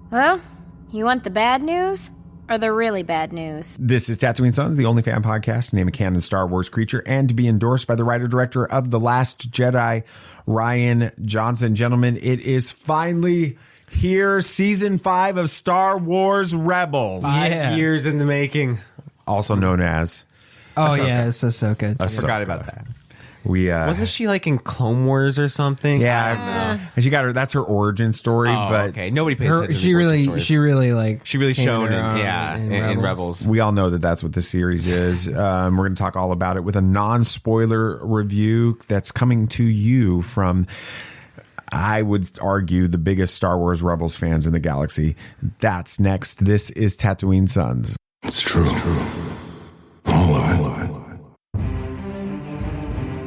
Well, you want the bad news or the really bad news? This is Tatooine Sons, the only fan podcast to name a canon Star Wars creature and to be endorsed by the writer-director of The Last Jedi, Rian Johnson. Gentlemen, it is finally here, Season 5 of Star Wars Rebels. 5 years in the making. Also known as Ahsoka. Yeah, it's Ahsoka. I forgot about that. We wasn't she like in Clone Wars or something? Yeah, and she got her. That's her origin story. But okay, nobody pays attention. She really shone in Rebels. We all know that that's what the series is. We're going to talk all about it with a non-spoiler review that's coming to you from, I would argue, the biggest Star Wars Rebels fans in the galaxy. That's next. This is Tatooine Sons. It's true. All of it.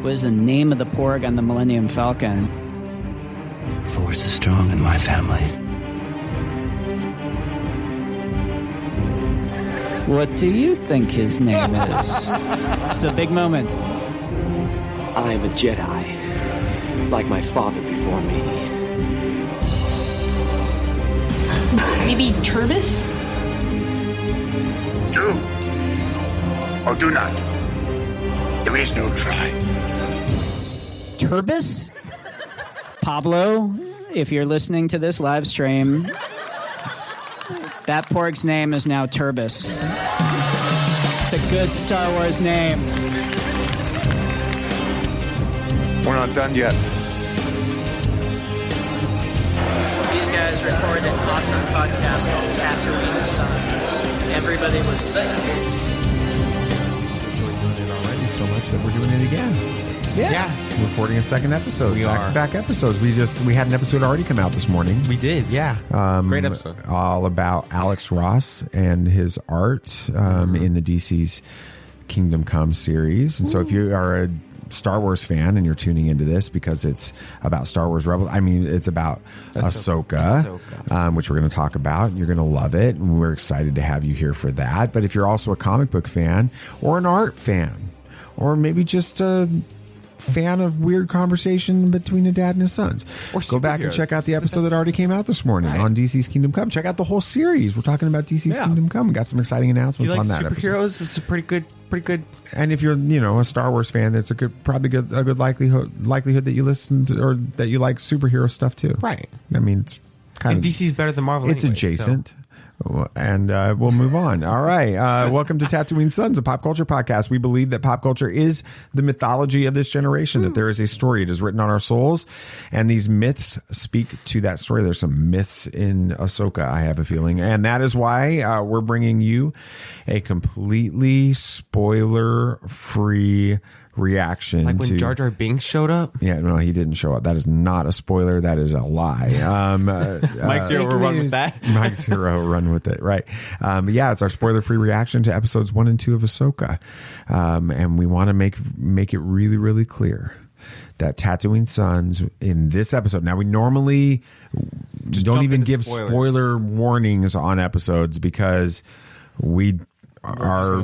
What is the name of the porg on the Millennium Falcon? Force is strong in my family. What do you think his name is? It's a big moment. I am a Jedi, like my father before me. Maybe Turbis? Do or do not. There is no try. Turbis? Pablo, if you're listening to this live stream, that porg's name is now Turbis. It's a good Star Wars name. We're not done yet. These guys recorded an awesome podcast called Tatooine Sons. Everybody was lit. Enjoyed doing it already so much that we're doing it again. Yeah. Recording a second episode. We Back-to-back episodes. We had an episode already come out this morning. We did, yeah. Great episode. All about Alex Ross and his art in the DC's Kingdom Come series. And so if you are a Star Wars fan and you're tuning into this because it's about Star Wars Rebels, I mean, it's about Ahsoka. Which we're going to talk about. You're going to love it, and we're excited to have you here for that. But if you're also a comic book fan or an art fan, or maybe just a fan of weird conversation between a dad and his sons, or go back and check out the episode that already came out this morning on DC's Kingdom Come. Check out the whole series. We're talking about DC's Kingdom Come. We got some exciting announcements on that episode. Superheroes, it's a pretty good. And if you're, a Star Wars fan, it's a good likelihood that you listen to, or that you like superhero stuff too. Right. I mean, it's kind of DC's better than Marvel. It's adjacent. And we'll move on. All right. Welcome to Tatooine Sons, a pop culture podcast. We believe that pop culture is the mythology of this generation, that there is a story. It is written on our souls, and these myths speak to that story. There's some myths in Ahsoka, I have a feeling. And that is why we're bringing you a completely spoiler-free reaction. Like when Jar Jar Binks showed up? Yeah, no, he didn't show up. That is not a spoiler. That is a lie. Mike's Hero will run with that. Mike's Hero run with it, right? It's our spoiler-free reaction to episodes 1 and 2 of Ahsoka. And we want to make it really, really clear that Tatooine Sons in this episode. Now, we normally don't even give spoiler warnings on episodes because we are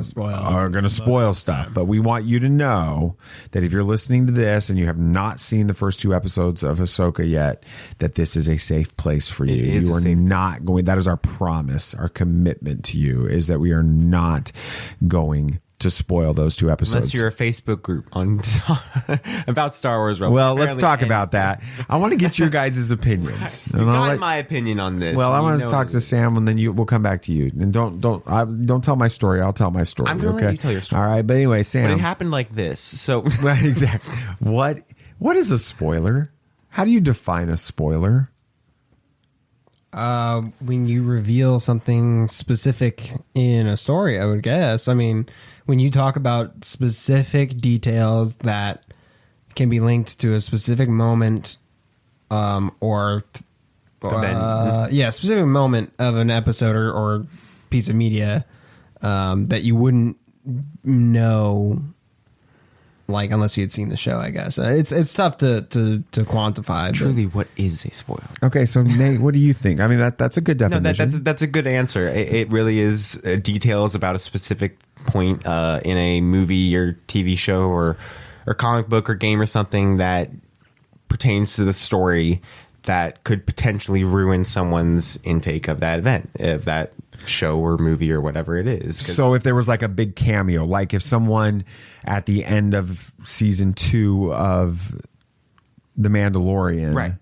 going to spoil stuff, but we want you to know that if you're listening to this and you have not seen the first 2 episodes of Ahsoka yet, that this is a safe place for you. You are not going. That is our promise, our commitment to you, is that we are not going to spoil those 2 episodes. Unless you're a Facebook group on about Star Wars Rebels. Well, let's talk about that. I want to get your guys' opinions. You got my opinion on this. Well, I want to talk to Sam, and then we'll come back to you. And don't tell my story. I'll tell my story. I'm going to let you tell your story. All right, but anyway, Sam. But it happened like this. So exactly. What is a spoiler? How do you define a spoiler? When you reveal something specific in a story, I would guess. I mean, when you talk about specific details that can be linked to a specific moment, or specific moment of an episode or piece of media, that you wouldn't know, like, unless you had seen the show, I guess. It's tough to quantify. Truly, what is a spoiler? Okay, so Nate, what do you think? I mean, that's a good definition. No, that's a good answer. It really is details about a specific point in a movie or TV show or comic book or game or something that pertains to the story that could potentially ruin someone's intake of that event, of that show or movie or whatever it is. So if there was like a big cameo, like if someone at the end of season 2 of The Mandalorian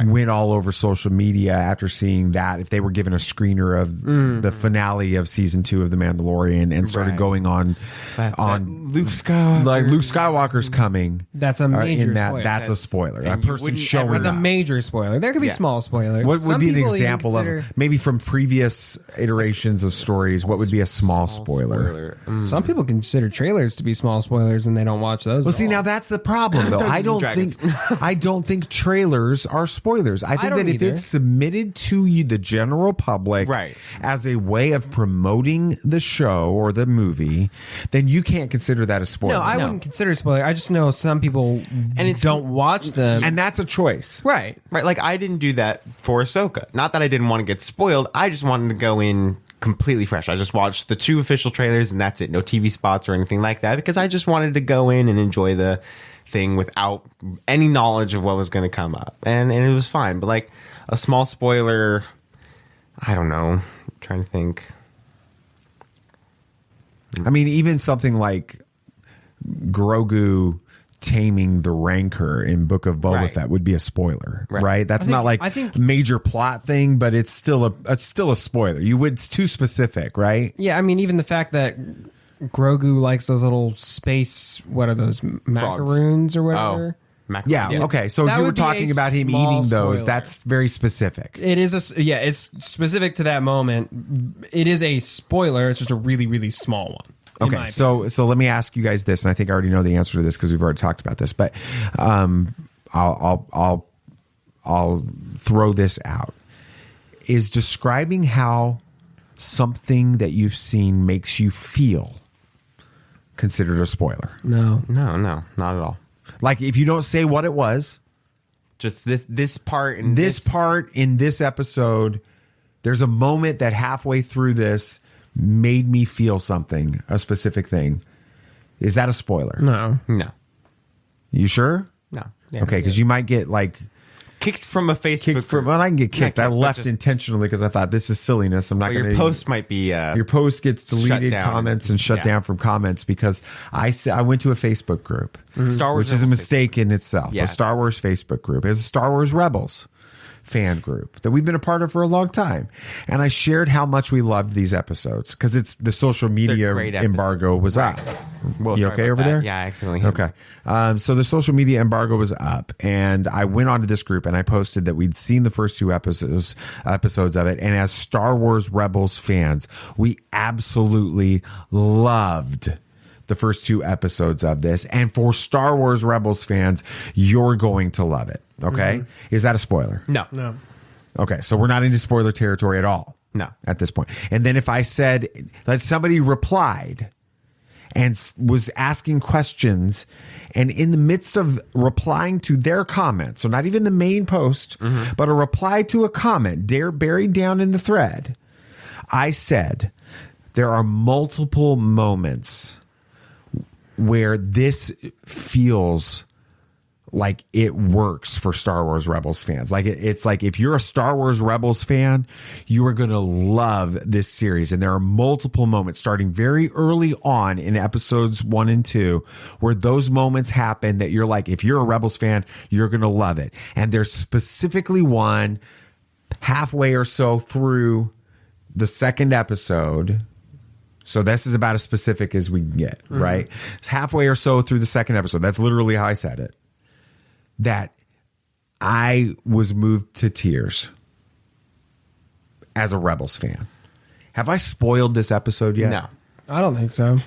went all over social media after seeing that, if they were given a screener of the finale of season 2 of The Mandalorian and started going on Luke Skywalker, like Luke Skywalker's coming, That's a major that spoiler. that's a spoiler. A and you person wouldn't showing ever- That's a up. major spoiler. There could be small spoilers. What would Some be an people even example consider- of maybe from previous iterations of stories? What would be a small spoiler? Some people consider trailers to be small spoilers, and they don't watch those. Well, at see, all. now that's the problem, though. Dungeons and I don't think trailers are spoilers. I think don't that if either. it's submitted to you, the general public, Right. as a way of promoting the show or the movie, then you can't consider that a spoiler. No, I wouldn't consider it a spoiler. I just know some people don't watch them, and that's a choice, right? Right, like I didn't do that for Ahsoka. Not that I didn't want to get spoiled. I just wanted to go in completely fresh. I just watched the 2 official trailers and that's it. No TV spots or anything like that because I just wanted to go in and enjoy the thing without any knowledge of what was going to come up. And it was fine. But like a small spoiler, I don't know. I'm trying to think. I mean, even something like Grogu taming the Rancor in Book of Boba Fett would be a spoiler, right? That's not like a major plot thing, but it's still a spoiler. It's too specific, right? Yeah, I mean, even the fact that Grogu likes those little space, what are those, macaroons or whatever? Yeah, okay. So if you were talking about him eating those, that's very specific. It is it's specific to that moment. It is a spoiler. It's just a really, really small one. Okay, so let me ask you guys this, and I think I already know the answer to this because we've already talked about this, but I'll throw this out. Is describing how something that you've seen makes you feel considered a spoiler? No, not at all. Like if you don't say what it was, just this part in part in this episode, there's a moment that halfway through this made me feel something, a specific thing. Is that a spoiler? No. You sure? No. Okay, because you might get like kicked from a Facebook group. Well, I can get kicked. Not I kicked, left but just- intentionally because I thought this is silliness. I'm not going to. Your post might be. Your post gets shut deleted, down. comments and shut down from comments because I went to a Facebook group, Star Wars which is a Rebels mistake in itself. Yeah. A Star Wars Facebook group. It's a Star Wars Rebels fan group that we've been a part of for a long time, and I shared how much we loved these episodes because it's the social media great embargo was up. Well, You sorry okay about over that. there? Yeah, I accidentally hit Okay. So the social media embargo was up, and I went onto this group and I posted that we'd seen the first 2 episodes of it, and as Star Wars Rebels fans, we absolutely loved the first 2 episodes of this. And for Star Wars Rebels fans, you're going to love it. Okay. Is that a spoiler? No. Okay. So we're not into spoiler territory at all. No. At this point. And then if I said that somebody replied and was asking questions, and in the midst of replying to their comment, so not even the main post, but a reply to a comment buried down in the thread, I said there are multiple moments where this feels like it works for Star Wars Rebels fans. Like it's like if you're a Star Wars Rebels fan, you are going to love this series. And there are multiple moments starting very early on in episodes 1 and 2 where those moments happen that you're like, if you're a Rebels fan, you're going to love it. And there's specifically one halfway or so through the second episode. So this is about as specific as we can get, right? It's halfway or so through the second episode. That's literally how I said it. That I was moved to tears as a Rebels fan. Have I spoiled this episode yet? No. I don't think so.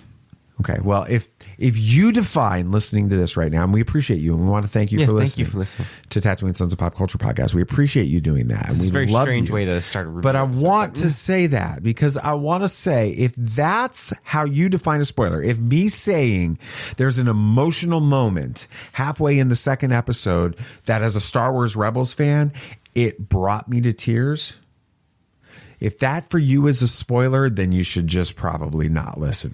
Okay. Well, if you define listening to this right now, and we appreciate you, and we want to thank you for listening. Thank you for listening to Tatooine Sons of Pop Culture Podcast. We appreciate you doing that. It's we a very love strange you. way to start a review. But I episode. want to say that because I want to say if that's how you define a spoiler, if me saying there's an emotional moment halfway in the second episode that as a Star Wars Rebels fan, it brought me to tears. If that for you is a spoiler, then you should just probably not listen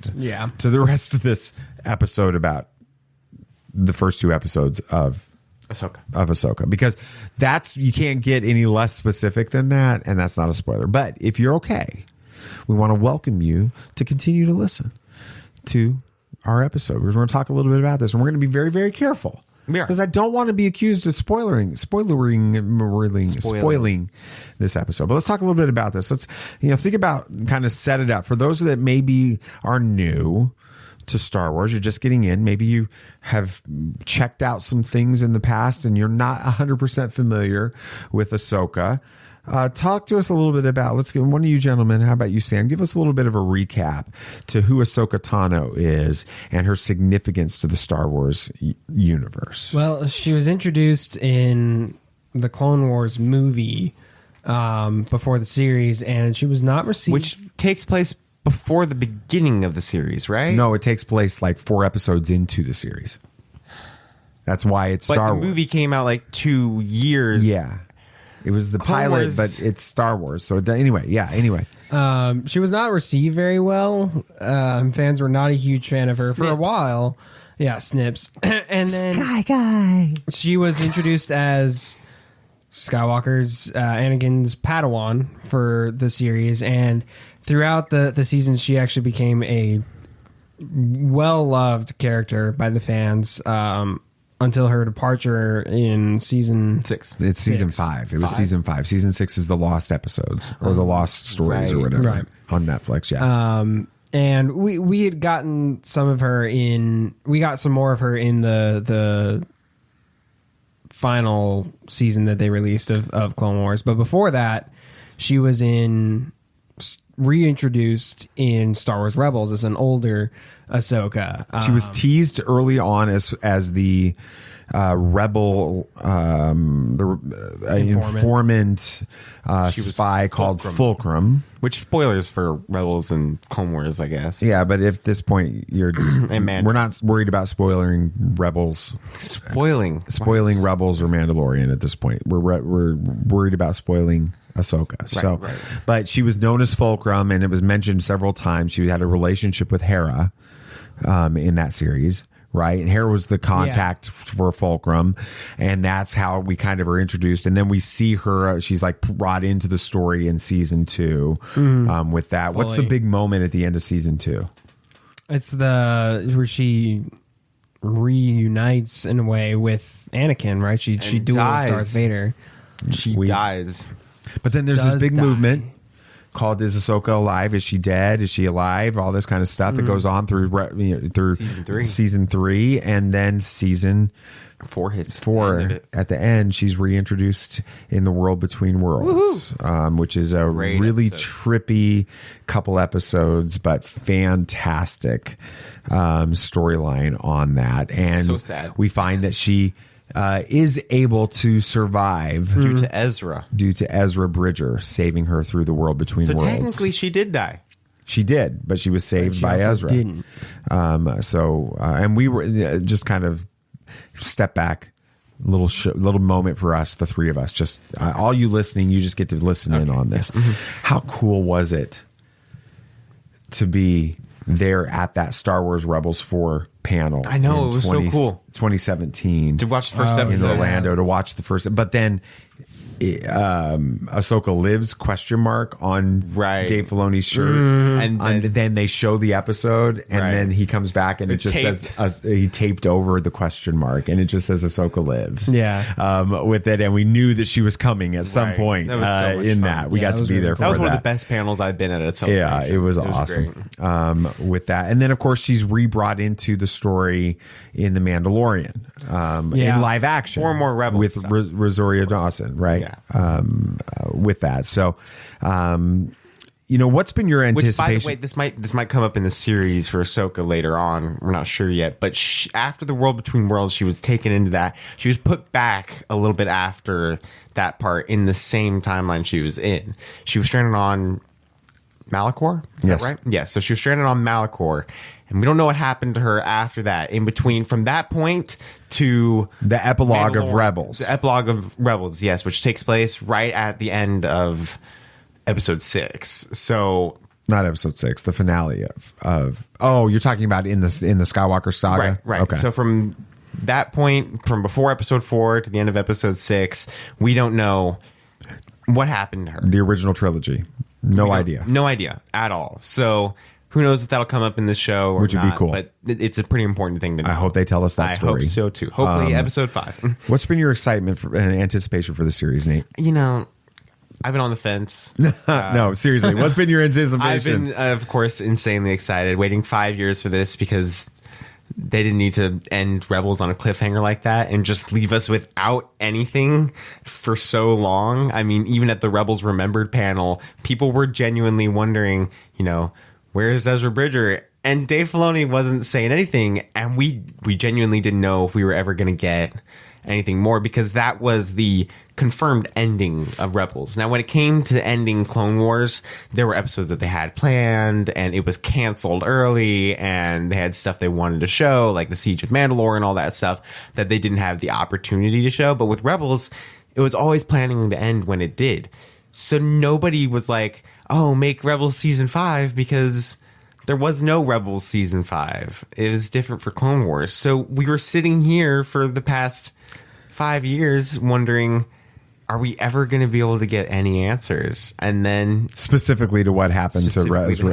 to the rest of this episode about the first 2 episodes of Ahsoka, because you can't get any less specific than that, and that's not a spoiler. But if you're okay, we want to welcome you to continue to listen to our episode. We're going to talk a little bit about this, and we're going to be very, very careful. Because I don't want to be accused of spoiling this episode. But let's talk a little bit about this. Let's think about, kind of set it up for those that maybe are new to Star Wars. You're just getting in. Maybe you have checked out some things in the past and you're not 100% familiar with Ahsoka. Talk to us a little bit about, let's get one of you gentlemen. How about you, Sam? Give us a little bit of a recap to who Ahsoka Tano is and her significance to the Star Wars universe. Well, she was introduced in the Clone Wars movie before the series, and she was not received. Which takes place before the beginning of the series, right? No, it takes place like 4 episodes into the series. That's why it's Star Wars. But the movie came out like 2 years. Yeah. It was the pilot, but it's Star Wars. So anyway. She was not received very well. Fans were not a huge fan of her for a while. Yeah, Snips. And then Sky Guy. She was introduced as Skywalker's Anakin's Padawan for the series, and throughout the seasons, she actually became a well-loved character by the fans. Until her departure in season 6. It's season 5. It was season 5. Season 6 is the lost episodes or the lost stories or whatever on Netflix. Yeah. And we had gotten some of her in. We got some more of her in the final season that they released of Clone Wars. But before that, she was reintroduced in Star Wars Rebels as an older Ahsoka. She was teased early on as the rebel, informant spy called Fulcrum. Which spoilers for Rebels and Clone Wars, I guess. Yeah, but at this point, we're not worried about spoiling Rebels. Spoiling Rebels or Mandalorian at this point. We're worried about spoiling Ahsoka. Right. But she was known as Fulcrum, and it was mentioned several times. She had a relationship with Hera in that series. Right. And Hera was the contact for Fulcrum. And that's how we kind of are introduced. And then we see her. She's like brought into the story in season 2 with that. Fully. What's the big moment at the end of season 2? It's where she reunites in a way with Anakin, right? She duels Darth Vader. She dies. But then there's this big movement called "Is Ahsoka alive? Is she dead? Is she alive?" All this kind of stuff that goes on through season 3, and then season 4 hits 4 at the end. She's reintroduced in the World Between Worlds, which is a really trippy couple episodes, but fantastic storyline on that. And so sad. We find that she is able to survive due to Ezra Bridger saving her through the World Between Worlds. So technically she did die. She did, but she was saved by Ezra. Didn't. And we were just kind of step back, little moment for us, the three of us. Just all you listening, you just get to listen in on this. How cool was it to be there at that Star Wars Rebels 4 panel? I know, it was so cool. 2017 to watch the first episode in Orlando, to watch the first, but then Ahsoka lives ? On Dave Filoni's shirt, and then they show the episode, and then he comes back, and it just says he taped over the ? And it just says Ahsoka lives. With it, and we knew that she was coming at some point. That was so much fun. That we got to be there for that. Was one of the best panels I've been at some point. It was awesome. With that, and then of course she's re-brought into the story in The Mandalorian in live action. 4 more Rebels with Rosario Dawson, right? With that, so what's been your anticipation? Which, by the way, this might come up in the series for Ahsoka later on. We're not sure yet, but after the World Between Worlds, she was taken into that. She was put back a little bit after that part in the same timeline she was in. She was stranded on Malachor. Is that right? Yes. So she was stranded on Malachor. And we don't know what happened to her after that. In between, from that point to the epilogue of Rebels. The epilogue of Rebels, yes, which takes place right at the end of episode 6. So not episode 6, the finale of. Oh, you're talking about in the Skywalker saga, right? Okay. So from that point, from before episode 4 to the end of episode 6, we don't know what happened to her. The original trilogy. No idea. No idea at all. So who knows if that'll come up in this show or Which would be not, cool. But it's a pretty important thing to know. I hope they tell us that story. I hope so too. Hopefully episode 5. What's been your excitement and anticipation for the series, Nate? You know, I've been on the fence. No, seriously. What's been your anticipation? I've been, of course, insanely excited, waiting 5 years for this because they didn't need to end Rebels on a cliffhanger like that and just leave us without anything for so long. I mean, even at the Rebels Remembered panel, people were genuinely wondering, you know, where's Ezra Bridger? And Dave Filoni wasn't saying anything, and we genuinely didn't know if we were ever going to get anything more because that was the confirmed ending of Rebels. Now, when it came to ending Clone Wars, there were episodes that they had planned and it was canceled early, and they had stuff they wanted to show, like the Siege of Mandalore and all that stuff that they didn't have the opportunity to show. But with Rebels, it was always planning to end when it did. So nobody was like, oh, make Rebels season 5, because there was no Rebels season 5. It was different for Clone Wars. So we were sitting here for the past 5 years wondering, are we ever going to be able to get any answers? And then specifically to what happened to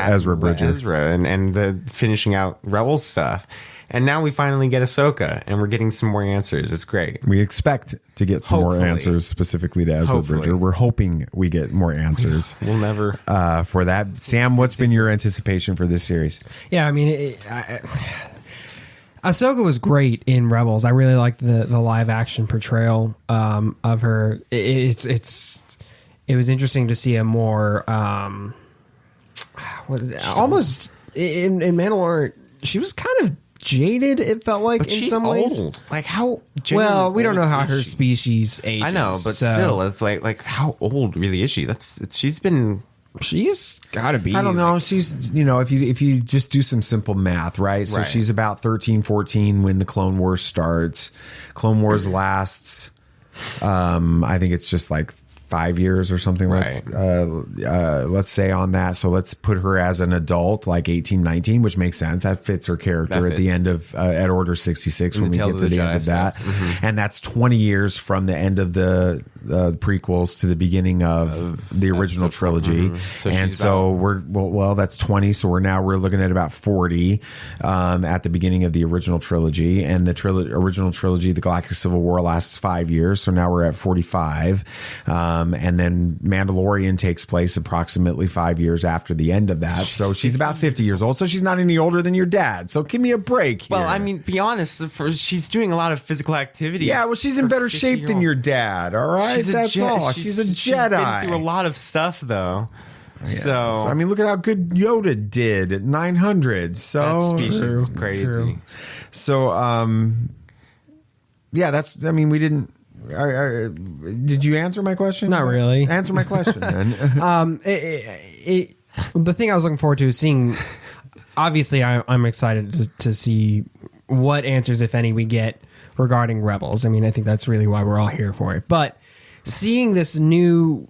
Ezra Bridger. And the finishing out Rebels stuff. And now we finally get Ahsoka, and we're getting some more answers. It's great. We expect to get some Hopefully. more answers specifically to Ezra Bridger. We're hoping we get more answers. We'll never. For that. Sam, what's been your anticipation for this series? Yeah, I mean, Ahsoka was great in Rebels. I really liked the live action portrayal of her. It was interesting to see a more almost in Mandalore. She was kind of jaded. It felt like But in she's some ways. old. Like how? Well, we don't know how old her is she? species ages. I know, but still, it's like how old really is she? She's been. She's got to be. I don't know. She's, if you just do some simple math, right? So Right. she's about 13, 14 when the Clone Wars starts. Clone Wars lasts, I think it's just like 5 years or something. Right. Let's say on that. So let's put her as an adult, like 18, 19, which makes sense. That fits her character That at the fits. end of at Order 66 when we Tales get to of the the end Jedi of that. stuff. Mm-hmm. And that's 20 years from the end of the prequels to the beginning of the original trilogy. So and she's so well, that's 20. So we're looking at about 40 at the beginning of the original trilogy. And the original trilogy, the Galactic Civil War, lasts 5 years. So now we're at 45. And then Mandalorian takes place approximately 5 years after the end of that. So she's about 50 years old. So she's not any older than your dad. So give me a break here. Well, I mean, be honest. She's doing a lot of physical activity. Yeah, well, she's in better shape than your dad. All right, that's all. She's a Jedi. She's been through a lot of stuff, though. Yeah. So I mean, look at how good Yoda did at 900. So that speech is crazy. True. So, yeah, that's. I mean, we didn't. Did you answer my question? Not really. Answer my question. Then. The thing I was looking forward to is seeing. Obviously, I'm excited to see what answers, if any, we get regarding Rebels. I mean, I think that's really why we're all here for it. But seeing this new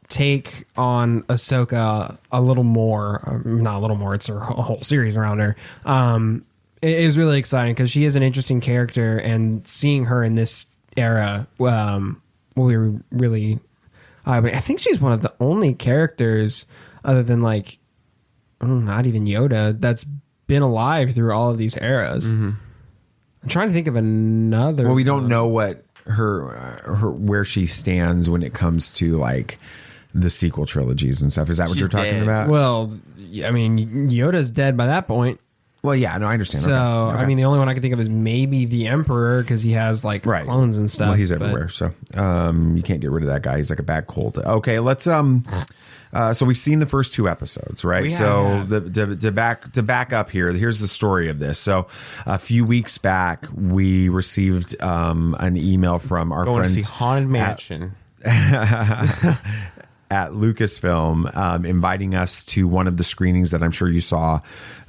take on Ahsoka a little more, not a little more, it's her whole series around her. It is really exciting because she is an interesting character, and seeing her in this era, we were really. I think she's one of the only characters, other than like, not even Yoda, that's been alive through all of these eras. Mm-hmm. I'm trying to think of another. Well, we don't know what her where she stands when it comes to like the sequel trilogies and stuff. Is that what you're talking dead. about? Well, I mean, Yoda's dead by that point. Well, yeah, no, I understand. So, Okay. I mean, the only one I can think of is maybe the Emperor, because he has like clones and stuff. Well, he's everywhere, so you can't get rid of that guy. He's like a bad cold. Okay, let's so we've seen the first 2 episodes, right? So to back up here, here's the story of this. So a few weeks back, we received an email from our Going friends to see Haunted Mansion. At Lucasfilm, inviting us to one of the screenings that I'm sure you saw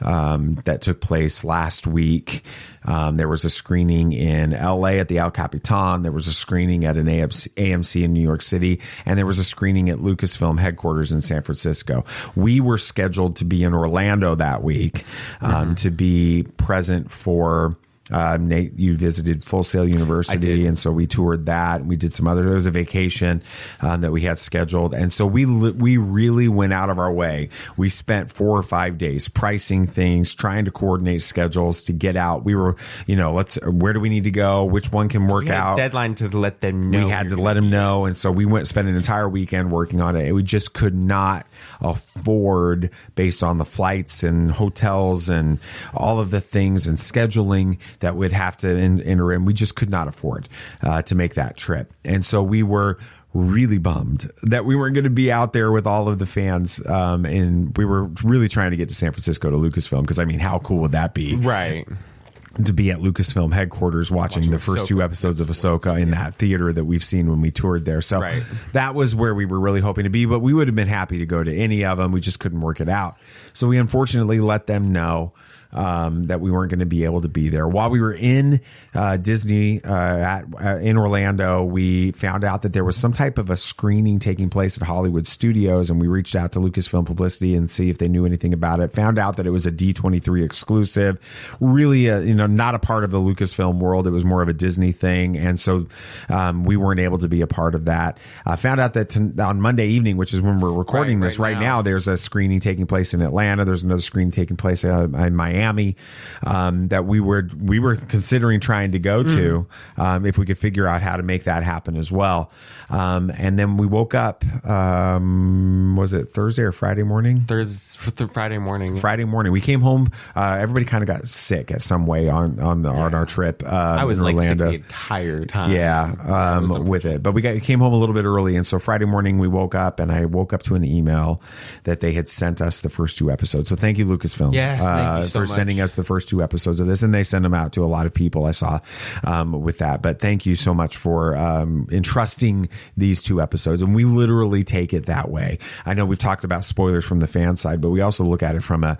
that took place last week. There was a screening in LA at the El Capitan. There was a screening at an AMC in New York City. And there was a screening at Lucasfilm headquarters in San Francisco. We were scheduled to be in Orlando that week to be present for Nate, you visited Full Sail University, and so we toured that. And we did some other. It was a vacation that we had scheduled, and so we really went out of our way. We spent 4 or 5 days pricing things, trying to coordinate schedules to get out. We were, where do we need to go? Which one can work out? Deadline to let them know. We had to let them know, and so we spent an entire weekend working on it. We just could not afford, based on the flights and hotels and all of the things and scheduling that would have to enter in. We just could not afford to make that trip, and so we were really bummed that we weren't going to be out there with all of the fans. And we were really trying to get to San Francisco to Lucasfilm, because how cool would that be? Right. To be at Lucasfilm headquarters watching the first 2 episodes of Ahsoka in that theater that we've seen when we toured there. So that was where we were really hoping to be, but we would have been happy to go to any of them. We just couldn't work it out. So we unfortunately let them know that we weren't going to be able to be there. While we were in Disney in Orlando, we found out that there was some type of a screening taking place at Hollywood Studios, and we reached out to Lucasfilm Publicity and see if they knew anything about it. Found out that it was a D23 exclusive, really not a part of the Lucasfilm world. It was more of a Disney thing, and so we weren't able to be a part of that. Found out that on Monday evening, which is when we're recording this right now, there's a screening taking place in Atlanta. There's another screening taking place in Miami. That we were considering trying to go to if we could figure out how to make that happen as well. And then we woke up, was it Thursday or Friday morning? Friday morning. Friday morning. We came home. Everybody kind of got sick at some way on our trip. I was in Orlando sick the entire time. Yeah, with it. But we came home a little bit early, and so Friday morning we woke up, and I woke up to an email that they had sent us the first 2 episodes. So thank you, Lucasfilm. Yes, thank you so much. Sending us the first 2 episodes of this, and they send them out to a lot of people I saw with that. But thank you so much for entrusting these 2 episodes, and we literally take it that way. I know we've talked about spoilers from the fan side, but we also look at it from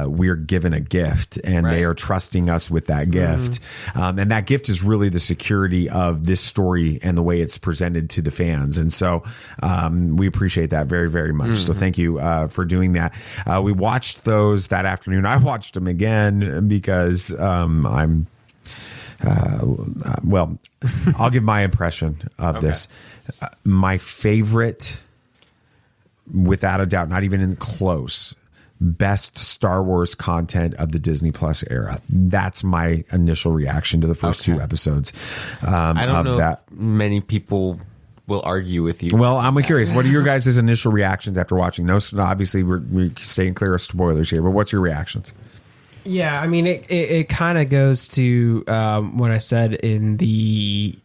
we're given a gift, and they are trusting us with that gift, and that gift is really the security of this story and the way it's presented to the fans, and so we appreciate that very, very much. So thank you for doing that. We watched those that afternoon. I watched them again because I'm I'll give my impression of this. My favorite, without a doubt, not even in close, best Star Wars content of the Disney Plus era. That's my initial reaction to the first 2 episodes. I don't know if many people will argue with you. Well, I'm curious. What are your guys' initial reactions after watching? No, obviously we're staying clear of spoilers here, but what's your reactions? Yeah, I mean, it kind of goes to what I said at the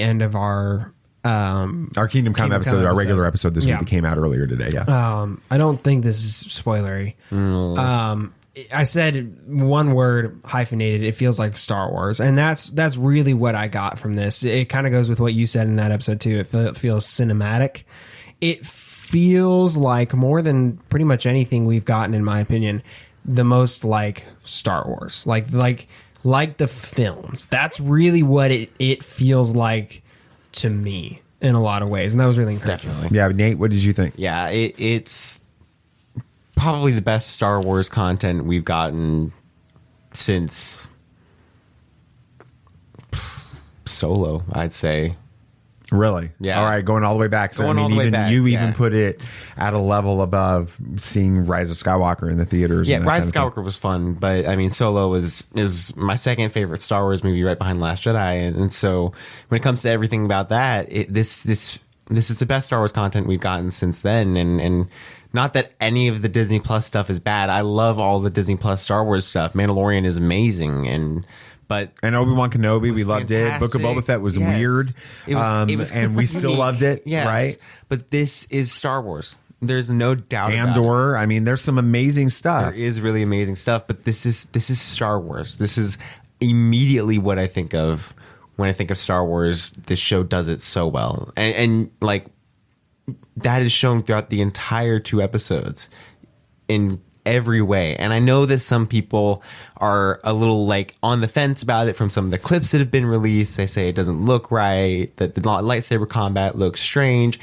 end of our Kingdom Come episode, our regular episode this week that came out earlier today. Yeah. I don't think this is spoilery. I said one word, hyphenated. It feels like Star Wars, and that's really what I got from this. It kind of goes with what you said in that episode too. It feels cinematic. It feels like, more than pretty much anything we've gotten, in my opinion, the most like Star Wars, like the films. That's really what it feels like to me in a lot of ways, and that was really encouraging. Definitely. Yeah, Nate, what did you think? Yeah, it's probably the best Star Wars content we've gotten since Solo, I'd say. Really? Yeah. All right, going all the way back. So Going all the way back, even put it at a level above seeing Rise of Skywalker in the theaters. Yeah, Rise of Skywalker was fun, but I mean, Solo is my second favorite Star Wars movie, right behind Last Jedi, and so when it comes to everything about that, this is the best Star Wars content we've gotten since then, and not that any of the Disney Plus stuff is bad. I love all the Disney Plus Star Wars stuff. Mandalorian is amazing, and Obi-Wan Kenobi, we loved it. Book of Boba Fett was weird. It was and we still loved it, right? But this is Star Wars. There's no doubt about it. Andor, I mean, there's some amazing stuff. There is really amazing stuff, but this is Star Wars. This is immediately what I think of when I think of Star Wars. This show does it so well. And like, that is shown throughout the entire 2 episodes in every way. And I know that some people are a little like on the fence about it from some of the clips that have been released. They say it doesn't look right, that the lightsaber combat looks strange.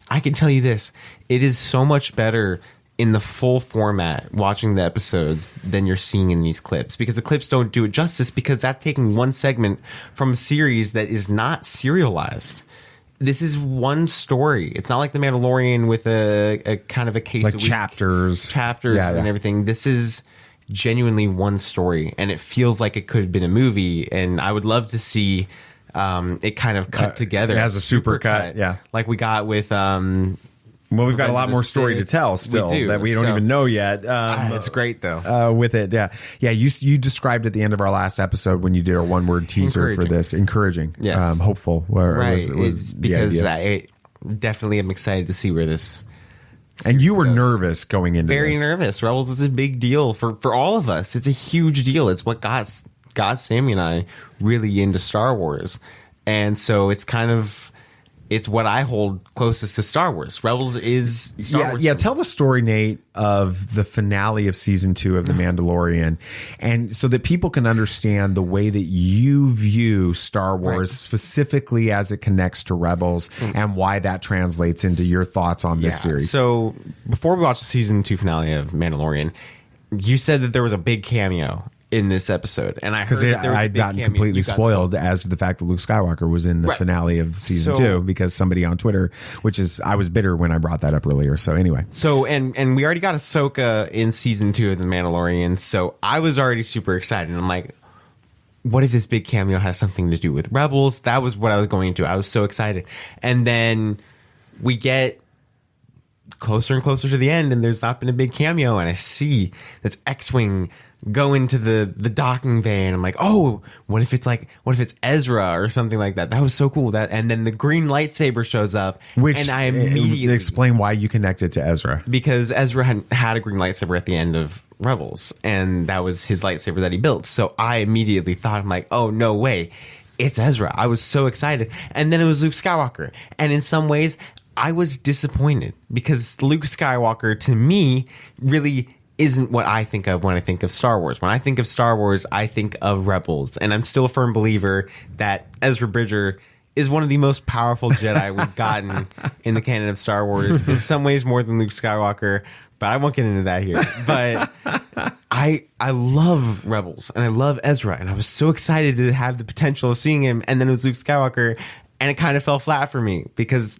I can tell you this, it is so much better in the full format watching the episodes than you're seeing in these clips, because the clips don't do it justice, because that's taking one segment from a series that is not serialized. This is one story. It's not like The Mandalorian with a kind of a case like a week, chapters and everything. This is genuinely one story, and it feels like it could have been a movie. And I would love to see it kind of cut together as a super cut, like we got with well, we've got a lot more story to tell still that we don't even know yet. It's great though. With it, you described at the end of our last episode when you did our one-word teaser for this, encouraging, yes, hopeful. Right, was because I definitely am excited to see where this. And you were nervous going into very this. nervous. Rebels is a big deal for all of us. It's a huge deal. It's what got Sammy and I really into Star Wars, and so it's kind of. It's what I hold closest to Star Wars. Rebels is Star Wars. Yeah, tell the story, Nate, of the finale of season 2 of The Mandalorian, and so that people can understand the way that you view Star Wars, specifically as it connects to Rebels, and why that translates into your thoughts on this series. So before we watched the season 2 finale of Mandalorian, you said that there was a big cameo in this episode, and I heard that there was I'd gotten completely spoiled as to the fact that Luke Skywalker was in the finale of season 2, because somebody on Twitter, I was bitter when I brought that up earlier. So anyway, and we already got Ahsoka in season 2 of The Mandalorian, so I was already super excited. And I'm like, what if this big cameo has something to do with Rebels? That was what I was going into. I was so excited, and then we get closer and closer to the end, and there's not been a big cameo, and I see this X-wing go into the docking bay, and I'm like, oh, what if it's Ezra or something like that? That was so cool. And then the green lightsaber shows up, and I immediately explain why you connected to Ezra, because Ezra had a green lightsaber at the end of Rebels, and that was his lightsaber that he built. So I immediately thought, I'm like, oh, no way, it's Ezra. I was so excited. And then it was Luke Skywalker, and in some ways I was disappointed, because Luke Skywalker to me really isn't what I think of when I think of Star Wars. When I think of Star Wars, I think of Rebels. And I'm still a firm believer that Ezra Bridger is one of the most powerful Jedi we've gotten in the canon of Star Wars. In some ways more than Luke Skywalker, but I won't get into that here. But I love Rebels, and I love Ezra, and I was so excited to have the potential of seeing him. And then it was Luke Skywalker, and it kind of fell flat for me, because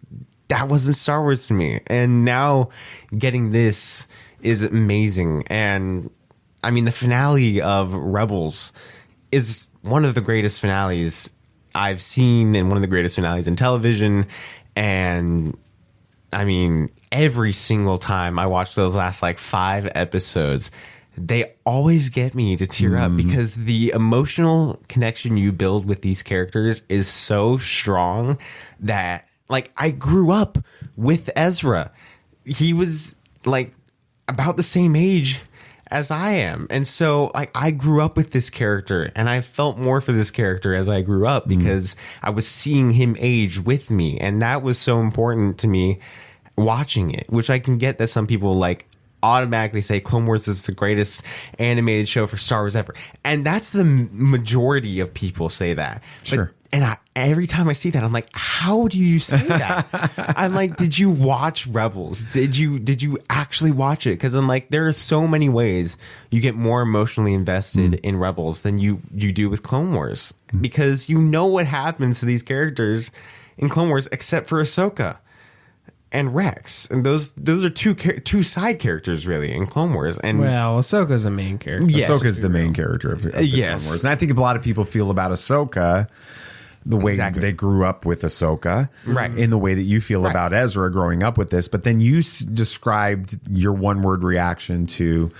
that wasn't Star Wars to me. And now getting this is amazing. And I mean, the finale of Rebels is one of the greatest finales I've seen, and one of the greatest finales in television. And I mean, every single time I watch those last 5 episodes, they always get me to tear up, because the emotional connection you build with these characters is so strong that I grew up with Ezra. He was about the same age as I am. And so I grew up with this character, and I felt more for this character as I grew up, because I was seeing him age with me. And that was so important to me watching it, which I can get that some people automatically say Clone Wars is the greatest animated show for Star Wars ever. And that's the majority of people say that. Sure. And every time I see that, I'm like, how do you say that? I'm like, did you watch Rebels? Did you actually watch it? Because I'm like, there are so many ways you get more emotionally invested in Rebels than you do with Clone Wars, because you know what happens to these characters in Clone Wars, except for Ahsoka and Rex, and those are two side characters really in Clone Wars. And Ahsoka's a main character. Yes, Ahsoka's the main character of the Clone Wars, and I think a lot of people feel about Ahsoka the way they grew up with Ahsoka, in the way that you feel about Ezra growing up with this. But then you described your one-word reaction to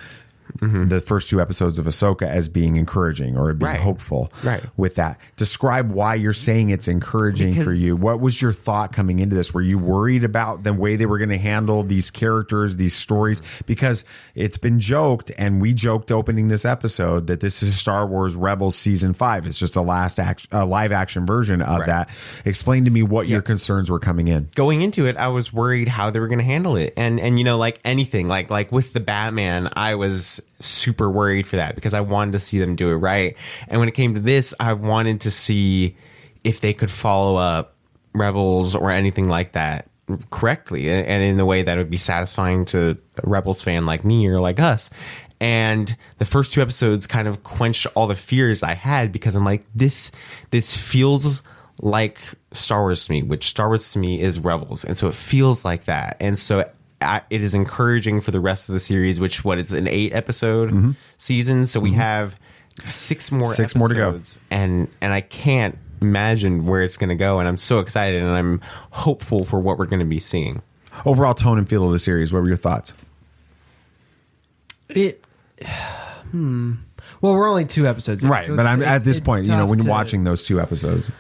the first 2 episodes of Ahsoka as being encouraging, or being hopeful with that. Describe why you're saying it's encouraging for you. What was your thought coming into this? Were you worried about the way they were going to handle these characters, these stories? Because it's been joked, and we joked opening this episode, that this is Star Wars Rebels Season 5. It's just a live action version of that. Explain to me what your concerns were coming in. Going into it, I was worried how they were going to handle it. And anything, like with the Batman, I was super worried for that, because I wanted to see them do it right. And when it came to this, I wanted to see if they could follow up Rebels or anything like that correctly and in the way that would be satisfying to a Rebels fan like me or like us. And the first 2 episodes kind of quenched all the fears I had, because I'm like, this feels like Star Wars to me, which Star Wars to me is Rebels. And so it feels like that. And so it is encouraging for the rest of the series, which it's an 8 episode season. So we have 6 more to go. And I can't imagine where it's going to go. And I'm so excited, and I'm hopeful for what we're going to be seeing. Overall tone and feel of the series, what were your thoughts? Well, we're only 2 episodes in, right? so but I'm at this point, when you're watching those 2 episodes,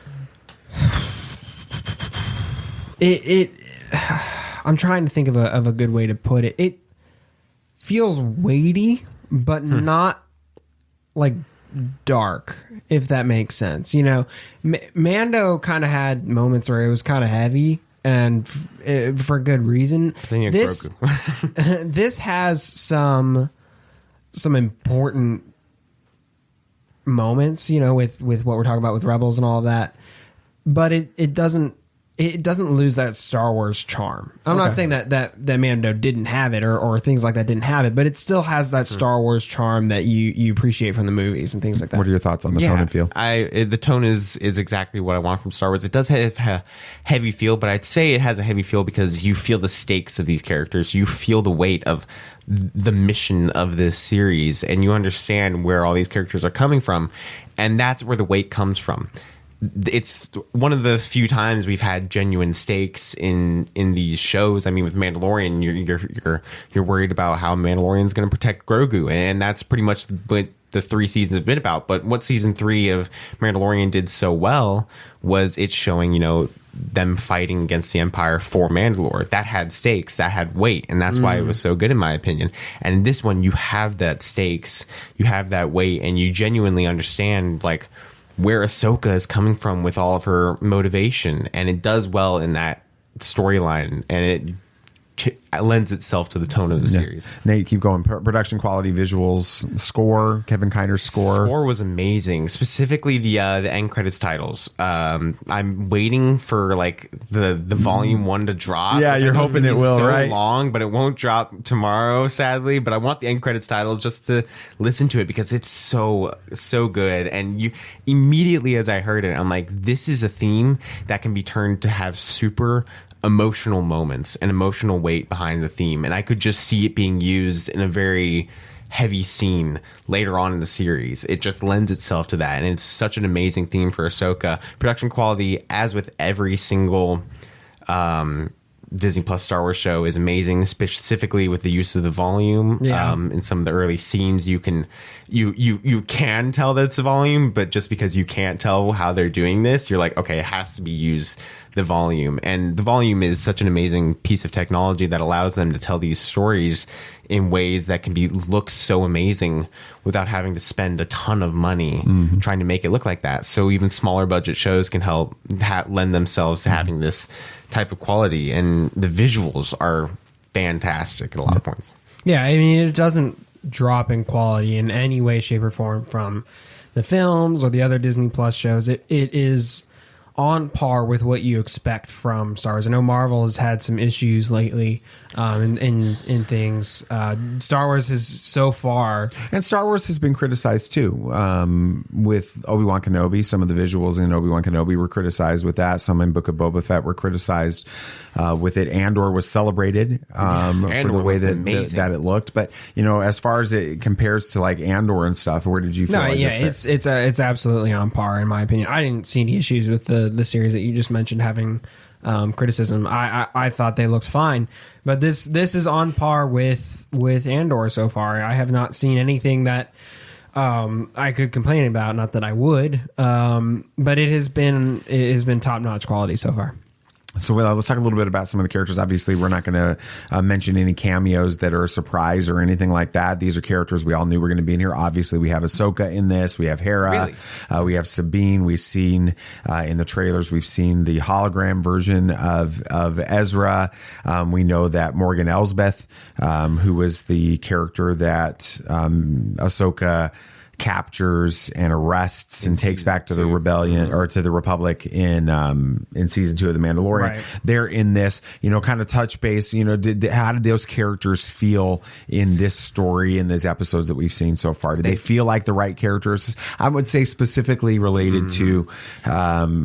I'm trying to think of a good way to put it. It feels weighty, but not like dark, if that makes sense. Mando kind of had moments where it was kind of heavy, and for good reason. This has some important moments, with what we're talking about with Rebels and all of that, but it doesn't lose that Star Wars charm. I'm not saying that Mando didn't have it or things like that didn't have it, but it still has that Star Wars charm that you appreciate from the movies and things like that. What are your thoughts on the tone and feel? The tone is exactly what I want from Star Wars. It does have a heavy feel, but I'd say it has a heavy feel because you feel the stakes of these characters. You feel the weight of the mission of this series, and you understand where all these characters are coming from, and that's where the weight comes from. It's one of the few times we've had genuine stakes in these shows. I mean, with Mandalorian, you're worried about how Mandalorian's going to protect Grogu, and that's pretty much what the 3 seasons have been about. But what season 3 of Mandalorian did so well was it showing, them fighting against the Empire for Mandalore. That had stakes, that had weight, and that's why it was so good, in my opinion. And in this one, you have that stakes, you have that weight, and you genuinely understand where Ahsoka is coming from with all of her motivation, and it does well in that storyline, and it lends itself to the tone of the series. Nate, keep going. Production quality, visuals, score. Kevin Kiner's score was amazing. Specifically the end credits titles. I'm waiting for the volume 1 to drop. Yeah, you're hoping it will. Right? Long, but it won't drop tomorrow, sadly. But I want the end credits titles just to listen to it because it's so good. And you immediately, as I heard it, I'm like, this is a theme that can be turned to have super emotional moments and emotional weight behind the theme, and I could just see it being used in a very heavy scene later on in the series. It just lends itself to that, and it's such an amazing theme for Ahsoka. Production quality, as with every single Disney Plus Star Wars show, is amazing, specifically with the use of the volume. In some of the early scenes, you can tell that it's the volume, but just because you can't tell how they're doing this, you're like, okay, it has to be used the volume. And the volume is such an amazing piece of technology that allows them to tell these stories in ways that can look so amazing without having to spend a ton of money trying to make it look like that. So even smaller budget shows can help lend themselves to having this type of quality, and the visuals are fantastic at a lot of points. Yeah, I mean, it doesn't drop in quality in any way, shape, or form from the films or the other Disney Plus shows. It is on par with what you expect from Star Wars. I know Marvel has had some issues lately in things. Star Wars is so far, and Star Wars has been criticized too. With Obi-Wan Kenobi, some of the visuals in Obi-Wan Kenobi were criticized with that. Some in Book of Boba Fett were criticized with it. Andor was celebrated for the way that it looked. But as far as it compares to Andor and stuff, where did you feel? It's absolutely on par in my opinion. I didn't see any issues with the series that you just mentioned having criticism. I thought they looked fine, but this is on par with Andor so far. I have not seen anything that I could complain about. Not that I would, but it has been top notch quality so far. So let's talk a little bit about some of the characters. Obviously, we're not going to mention any cameos that are a surprise or anything like that. These are characters we all knew were going to be in here. Obviously, we have Ahsoka in this. We have Hera. Really? We have Sabine. We've seen in the trailers, we've seen the hologram version of Ezra. We know that Morgan Elsbeth, who was the character that Ahsoka captures and arrests and takes back to the rebellion or to the Republic in season 2 of The Mandalorian. Right. They're in this, kind of touch base, how did those characters feel in this story, in these episodes that we've seen so far? Do they feel like the right characters? I would say specifically related to,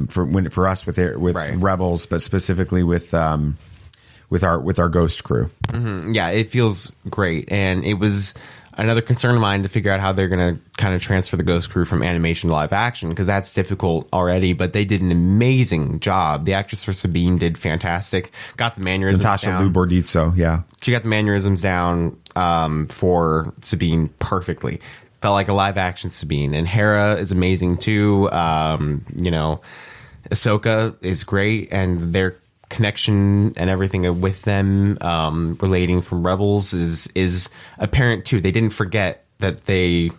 for us with Rebels, but specifically with our Ghost crew. Yeah, it feels great. And it was another concern of mine to figure out how they're going to kind of transfer the Ghost crew from animation to live action, because that's difficult already, but they did an amazing job. The actress for Sabine did fantastic. Got the mannerisms Natasha down. Lubordizzo, yeah. She got the mannerisms down for Sabine perfectly. Felt like a live action Sabine. And Hera is amazing too. Ahsoka is great, and their connection and everything with them relating from Rebels is apparent too. They didn't forget that they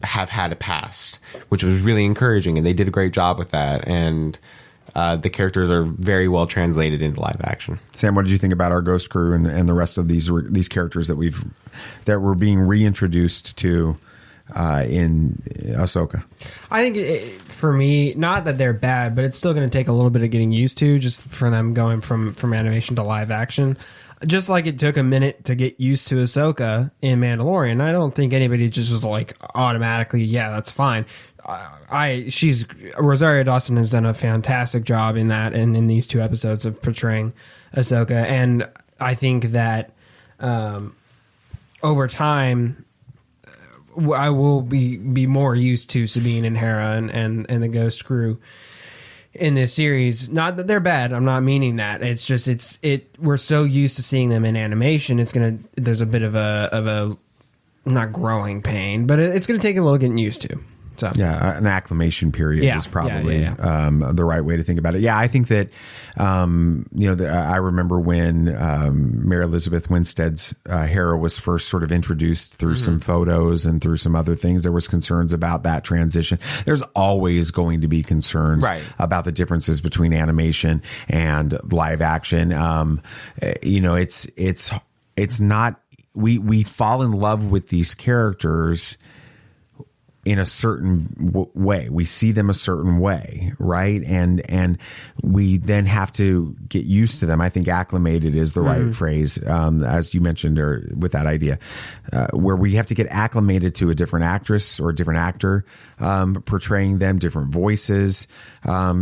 have had a past, which was really encouraging, and they did a great job with that. And the characters are very well translated into live action. Sam, what did you think about our Ghost crew and the rest of these characters that were being reintroduced to in Ahsoka? I think for me, not that they're bad, but it's still going to take a little bit of getting used to, just for them going from animation to live action. Just like it took a minute to get used to Ahsoka in Mandalorian. I don't think anybody just was like automatically, yeah, that's fine. Rosario Dawson has done a fantastic job in that and in these 2 episodes of portraying Ahsoka. And I think that over time, I will be more used to Sabine and Hera and the Ghost crew in this series. Not that they're bad. I'm not meaning that. It's just we're so used to seeing them in animation. There's a bit of a not growing pain, but it's gonna take a little getting used to. So yeah, an acclimation period is probably the right way to think about it. Yeah, I think that I remember when Mary Elizabeth Winstead's Hera was first sort of introduced through some photos and through some other things. There was concerns about that transition. There's always going to be concerns about the differences between animation and live action. It's not. We fall in love with these characters in a certain way. We see them a certain way, right? And we then have to get used to them. I think acclimated is the right phrase, as you mentioned, or with that idea, where we have to get acclimated to a different actress or a different actor portraying them, different voices,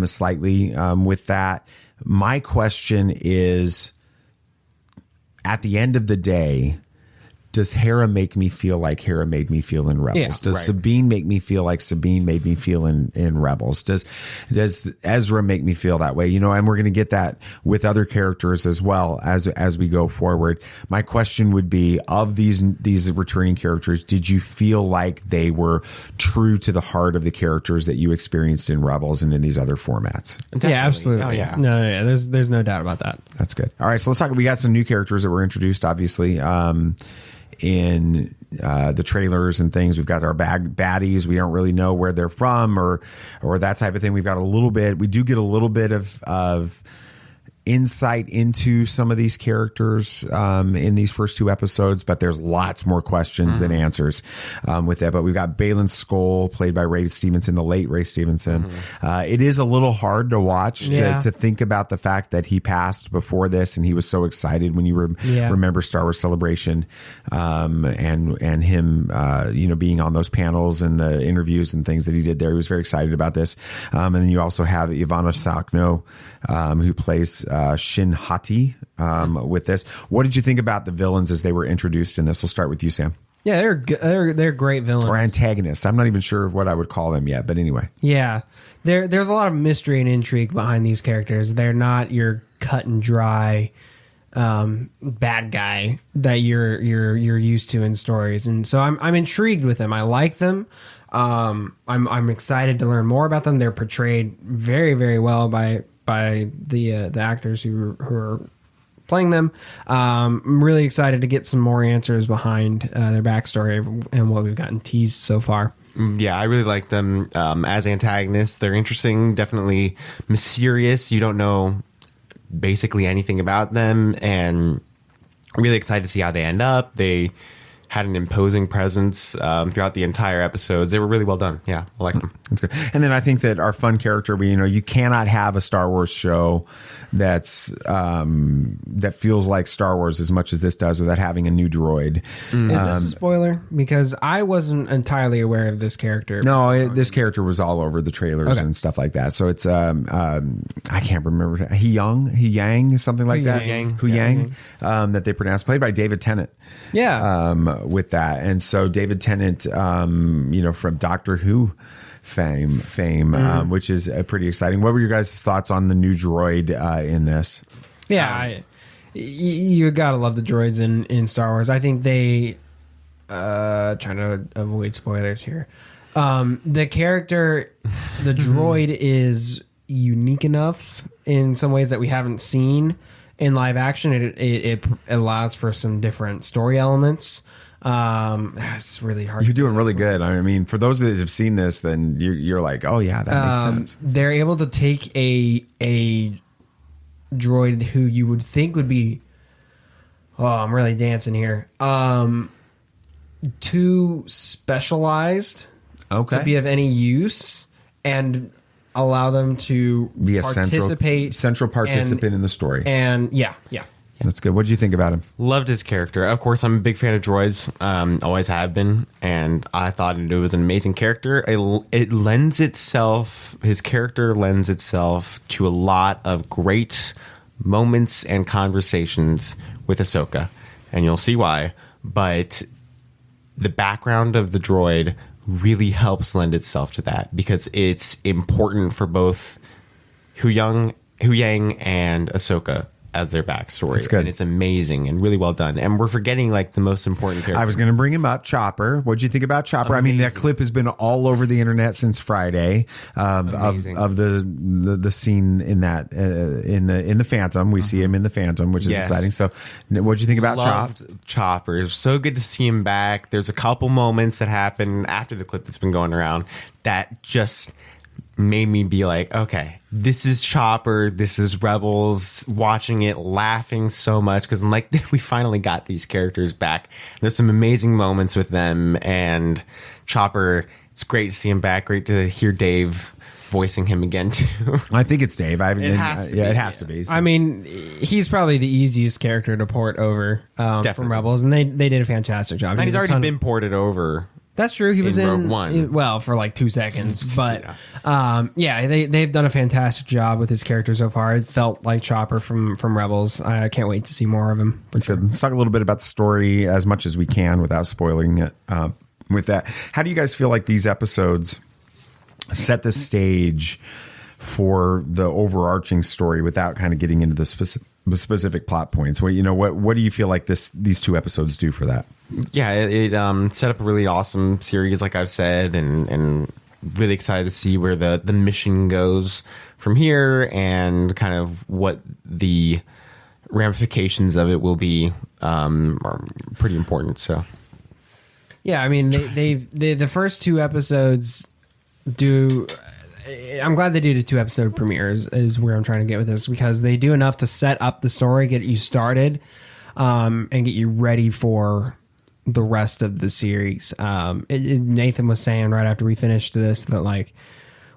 slightly with that. My question is, at the end of the day, does Hera make me feel like Hera made me feel in Rebels? Yeah, does Sabine make me feel like Sabine made me feel in Rebels? Does Ezra make me feel that way? And we're going to get that with other characters as well as we go forward. My question would be, of these returning characters, did you feel like they were true to the heart of the characters that you experienced in Rebels and in these other formats? Definitely. Yeah, absolutely. Oh, yeah. No, there's no doubt about that. That's good. All right, so let's talk. We got some new characters that were introduced, obviously. In the trailers and things, we've got our baddies. We don't really know where they're from or that type of thing. We do get a little bit of insight into some of these characters in these first 2 episodes, but there's lots more questions than answers with that. But we've got Baylan Skoll, played by Ray Stevenson, the late Ray Stevenson. It is a little hard to watch to think about the fact that he passed before this, and he was so excited when you remember Star Wars Celebration and him being on those panels and the interviews and things that he did there. He was very excited about this. And then you also have Ivana Sakno, who plays Shin Hati with this. What did you think about the villains as they were introduced in this? We'll start with you, Sam. Yeah, they're great villains. Or antagonists. I'm not even sure what I would call them yet, but anyway. Yeah. There's a lot of mystery and intrigue behind these characters. They're not your cut and dry bad guy that you're used to in stories. And so I'm intrigued with them. I like them. I'm excited to learn more about them. They're portrayed very, very well by the actors who are playing them. I'm really excited to get some more answers behind their backstory and what we've gotten teased so far. Yeah, I really like them as antagonists. They're interesting, definitely mysterious. You don't know basically anything about them, and really excited to see how they end up. They had an imposing presence throughout the entire episodes. They were really well done. Yeah, I like them. That's good. And then I think that our fun character, you cannot have a Star Wars show that's that feels like Star Wars as much as this does without having a new droid. Is this a spoiler? Because I wasn't entirely aware of this character. No, this character was all over the trailers and stuff like that. So it's I can't remember He Yang, something like that. Hu Yang, that they pronounce, played by David Tennant. Yeah. With that, and so David Tennant, from Doctor Who fame, which is pretty exciting. What were your guys' thoughts on the new droid in this? Yeah, you gotta love the droids in Star Wars. I think they trying to avoid spoilers here. The character, the droid, is unique enough in some ways that we haven't seen in live action. It allows for some different story elements. It's really hard. You're doing really good. I mean, for those that have seen this, then you're like, oh yeah, that makes sense. They're able to take a droid who you would think would be, I'm really dancing here, too specialized to be of any use, and allow them to be a participate, central participant in the story. And yeah. That's good. What did you think about him? Loved his character. Of course, I'm a big fan of droids. Always have been. And I thought it was an amazing character. His character lends itself to a lot of great moments and conversations with Ahsoka. And you'll see why. But the background of the droid really helps lend itself to that, because it's important for both Hu Yang and Ahsoka as their backstory. It's good. And it's amazing and really well done. And we're forgetting the most important character. I was going to bring him up, Chopper. What'd you think about Chopper? Amazing. I mean, that clip has been all over the internet since Friday of the scene in that in the Phantom. We see him in the Phantom, which is exciting. So, what'd you think about Chopper? It was so good to see him back. There's a couple moments that happen after the clip that's been going around that just made me be like, okay, this is Chopper, this is Rebels, watching it, laughing so much, because I'm like, we finally got these characters back. There's some amazing moments with them, and Chopper, it's great to see him back, great to hear Dave voicing him again too. I think it's Dave. It has to be. So. I mean, he's probably the easiest character to port over from Rebels, and they did a fantastic job. And he's already been ported over. That's true. He was in Rogue One. Well, for like 2 seconds, but they've done a fantastic job with his character so far. It felt like Chopper from Rebels. I can't wait to see more of him. Sure. Let's talk a little bit about the story as much as we can without spoiling it. With that, how do you guys feel like these episodes set the stage for the overarching story without kind of getting into the specific plot points? What do you feel like these 2 episodes do for that? Yeah, it set up a really awesome series, like I've said, and really excited to see where the mission goes from here, and kind of what the ramifications of it will be are pretty important. So, yeah, I mean, the first 2 episodes do. I'm glad they do the 2 episode premieres is where I'm trying to get with this, because they do enough to set up the story, get you started, and get you ready for the rest of the series. Nathan was saying right after we finished this that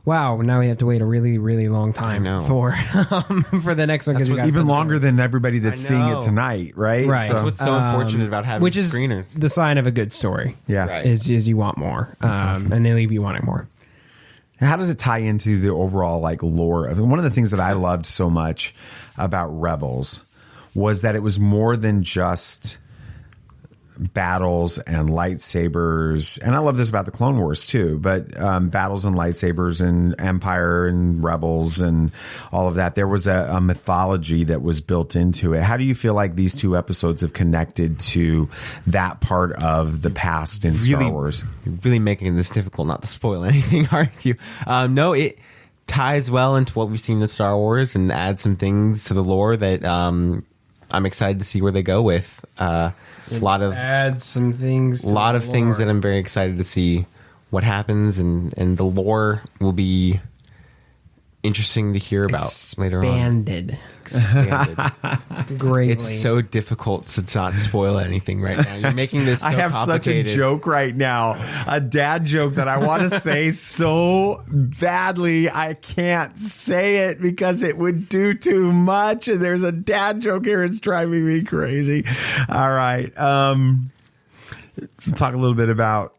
wow, now we have to wait a really, really long time for the next one, because even longer than everybody that's seeing it tonight, right? Right. That's what's so unfortunate about having which screeners. Is the sign of a good story. Yeah, right. is you want more, awesome. And they leave you wanting more. How does it tie into the overall lore? I mean, one of the things that I loved so much about Rebels was that it was more than just battles and lightsabers, and I love this about the Clone Wars too, but battles and lightsabers and Empire and Rebels and all of that. There was a mythology that was built into it. How do you feel like these 2 episodes have connected to that part of the past in Star Wars? You're really making this difficult not to spoil anything, aren't you? No, it ties well into what we've seen in Star Wars and adds some things to the lore that I'm excited to see where they go with. Add some things. A lot of things that I'm very excited to see what happens, and the lore will be interesting to hear about later on. Expanded. Greatly. It's so difficult to not spoil anything right now. You're making this so I have such a joke right now, a dad joke that I want to say so badly. I can't say it because it would do too much. And there's a dad joke here. It's driving me crazy. All right. Let's talk a little bit about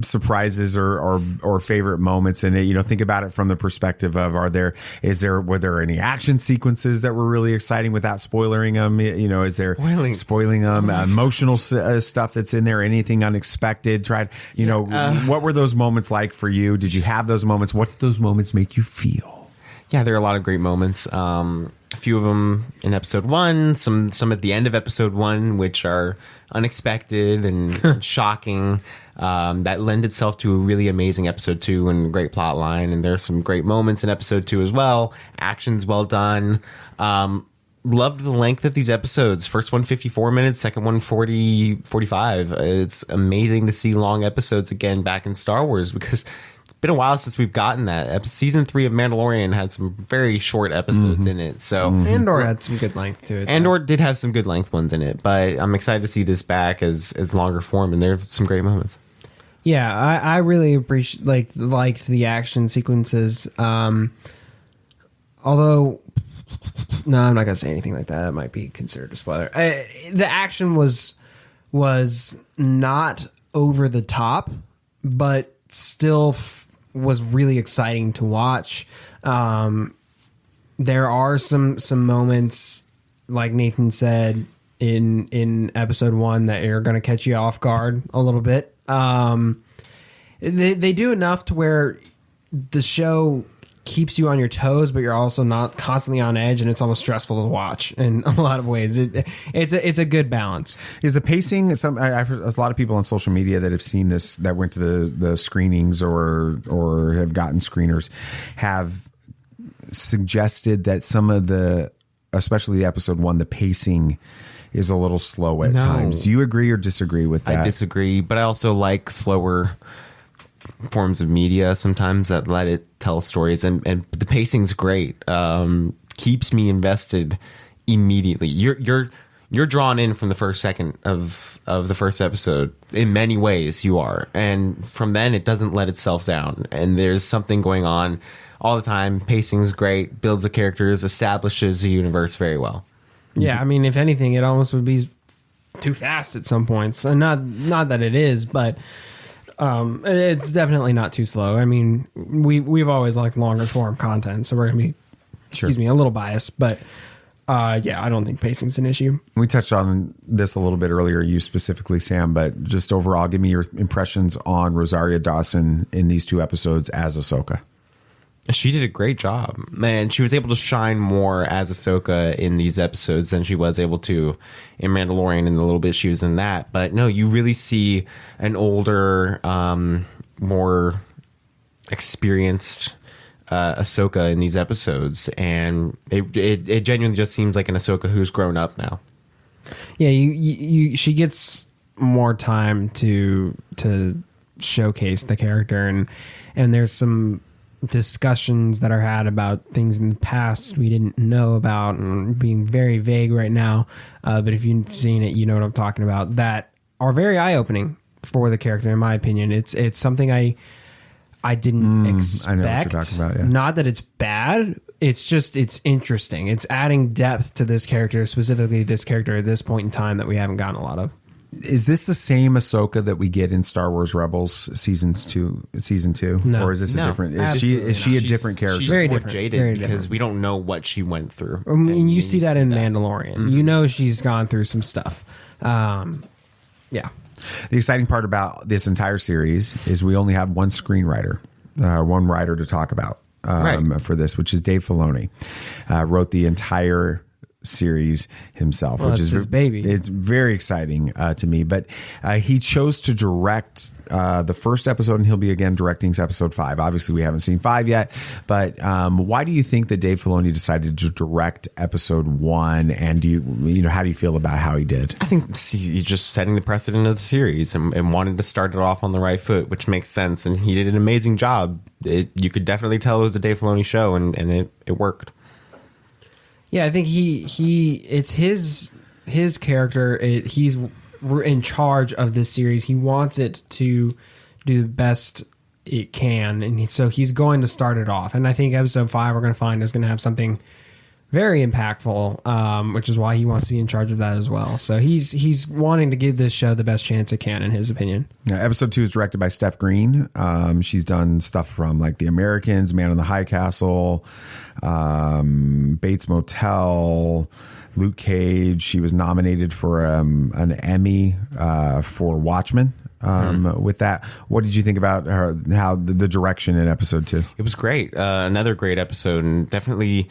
surprises or favorite moments in it. Think about it from the perspective of were there any action sequences that were really exciting without spoiling them? Is there spoiling them? Emotional stuff that's in there? Anything unexpected? What were those moments like for you? Did you have those moments? What did those moments make you feel? Yeah, there are a lot of great moments. A few of them in episode 1, some at the end of episode 1, which are unexpected and shocking. That lend itself to a really amazing episode 2 and great plot line. And there's some great moments in episode 2 as well. Action's well done. Loved the length of these episodes. First one 54 minutes, second one 45. It's amazing to see long episodes again back in Star Wars because it's been a while since we've gotten that. Season 3 of Mandalorian had some very short episodes in it. So Andor had some good length to it. Andor did have some good length ones in it, but I'm excited to see this back as longer form, and there's some great moments. Yeah, I really appreciate liked the action sequences. Although, no, I'm not gonna say anything like that. That might be considered a spoiler. The action was not over the top, but still was really exciting to watch. There are some moments, like Nathan said in episode 1, that are going to catch you off guard a little bit. They do enough to where the show keeps you on your toes, but you're also not constantly on edge, and it's almost stressful to watch in a lot of ways. It's a good balance. Is the pacing? I've heard a lot of people on social media that have seen this, that went to the screenings or have gotten screeners, have suggested that some of especially the episode 1, the pacing is a little slow at times. Do you agree or disagree with that? I disagree, but I also like slower forms of media sometimes that let it tell stories, and the pacing's great. Keeps me invested immediately. You're drawn in from the first second of the first episode. In many ways you are, and from then it doesn't let itself down, and there's something going on all the time. Pacing's great, builds the characters, establishes the universe very well. Yeah, I mean, if anything, it almost would be too fast at some points. And not that it is, but it's definitely not too slow. I mean, we've always liked longer form content, so we're going to be, a little biased. But yeah, I don't think pacing's an issue. We touched on this a little bit earlier, you specifically, Sam, but just overall, give me your impressions on Rosario Dawson in these 2 episodes as Ahsoka. She did a great job, man. She was able to shine more as Ahsoka in these episodes than she was able to in Mandalorian and the little bit she was in that. But no, you really see an older, more experienced Ahsoka in these episodes, and it genuinely just seems like an Ahsoka who's grown up now. Yeah, she gets more time to showcase the character, and there's some discussions that are had about things in the past we didn't know about, and being very vague right now, but if you've seen it, you know what I'm talking about, that are very eye-opening for the character, in my opinion. It's something I didn't expect. I know what you're talking about, yeah. Not that it's bad, it's just, it's interesting. It's adding depth to this character, specifically this character at this point in time that we haven't gotten a lot of. Is this the same Ahsoka that we get in Star Wars Rebels season 2? No. Or is this a different? Is she a different character? She's Very more different, jaded very because different. we don't know what she went through. I mean, you see that in Mandalorian. Mm-hmm. You know she's gone through some stuff. Yeah. The exciting part about this entire series is we only have one screenwriter, one writer to talk about for this, which is Dave Filoni. Wrote the entire series himself, Well, which it's is his baby. It's very exciting to me. But he chose to direct the first episode, and he'll be again directing episode 5. Obviously, we haven't seen 5 yet. But why do you think that Dave Filoni decided to direct episode 1? And how do you feel about how he did? I think he's just setting the precedent of the series and wanted to start it off on the right foot, which makes sense. And he did an amazing job. You could definitely tell it was a Dave Filoni show, and it worked. Yeah, I think it's his character. He's in charge of this series. He wants it to do the best it can, and so he's going to start it off. And I think episode 5 we're going to find is going to have something very impactful, which is why he wants to be in charge of that as well. So he's wanting to give this show the best chance it can, in his opinion. Yeah, episode 2 is directed by Steph Green. She's done stuff from like The Americans, Man in the High Castle, Bates Motel, Luke Cage. She was nominated for an Emmy for Watchmen. With that, what did you think about how the direction in episode 2? It was great. Another great episode, and definitely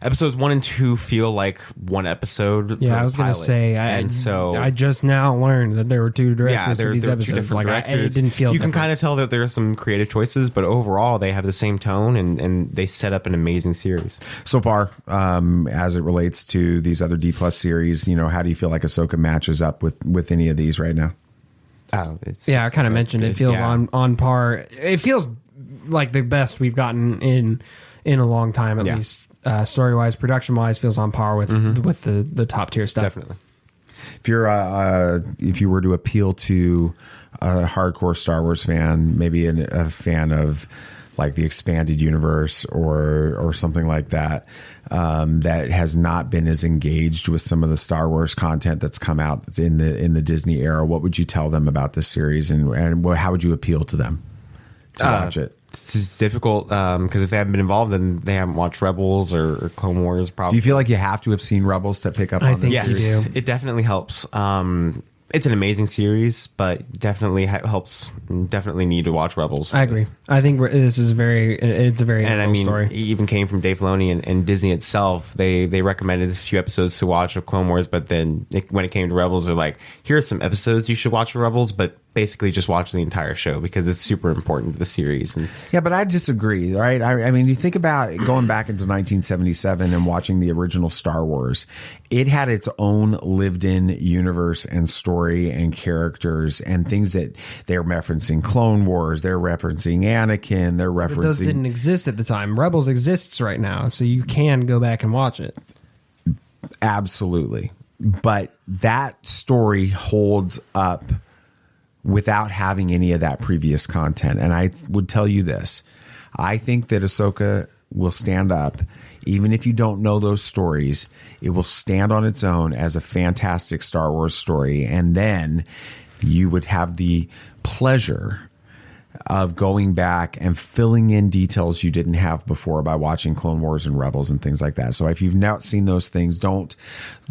episodes 1 and 2 feel like one episode. Yeah, I was going to say, I just now learned that there were 2 directors for these episodes. Like, it didn't feel. You can kind of tell that there are some creative choices, but overall they have the same tone, and they set up an amazing series so far. As it relates to these other D+ series, how do you feel like Ahsoka matches up with any of these right now? I kind of mentioned it feels on par. It feels like the best we've gotten in a long time, at least story wise, production wise, feels on par with the top tier stuff. Definitely. If you were to appeal to a hardcore Star Wars fan, maybe a fan of like the expanded universe or something like that, that has not been as engaged with some of the Star Wars content that's come out in the Disney era, what would you tell them about this series, and how would you appeal to them to watch it? It's difficult because if they haven't been involved, then they haven't watched Rebels or Clone Wars. Probably. Do you feel like you have to have seen Rebels to pick up on this series? Yes, it definitely helps. It's an amazing series, but definitely helps. Definitely need to watch Rebels. I agree. I think this is it's a very and story. It even came from Dave Filoni and Disney itself. They recommended a few episodes to watch of Clone Wars, but then when it came to Rebels, they're like, here are some episodes you should watch of Rebels, but basically just watch the entire show because it's super important to the series. And yeah, but I disagree, right? I mean, you think about going back into 1977 and watching the original Star Wars. It had its own lived-in universe and story and characters and things that they're referencing Clone Wars, they're referencing Anakin, they're referencing... But those didn't exist at the time. Rebels exists right now, so you can go back and watch it. Absolutely. But that story holds up without having any of that previous content. And I would tell you this. I think that Ahsoka will stand up. Even if you don't know those stories, it will stand on its own as a fantastic Star Wars story. And then you would have the pleasure of going back and filling in details you didn't have before by watching Clone Wars and Rebels and things like that. So if you've not seen those things, don't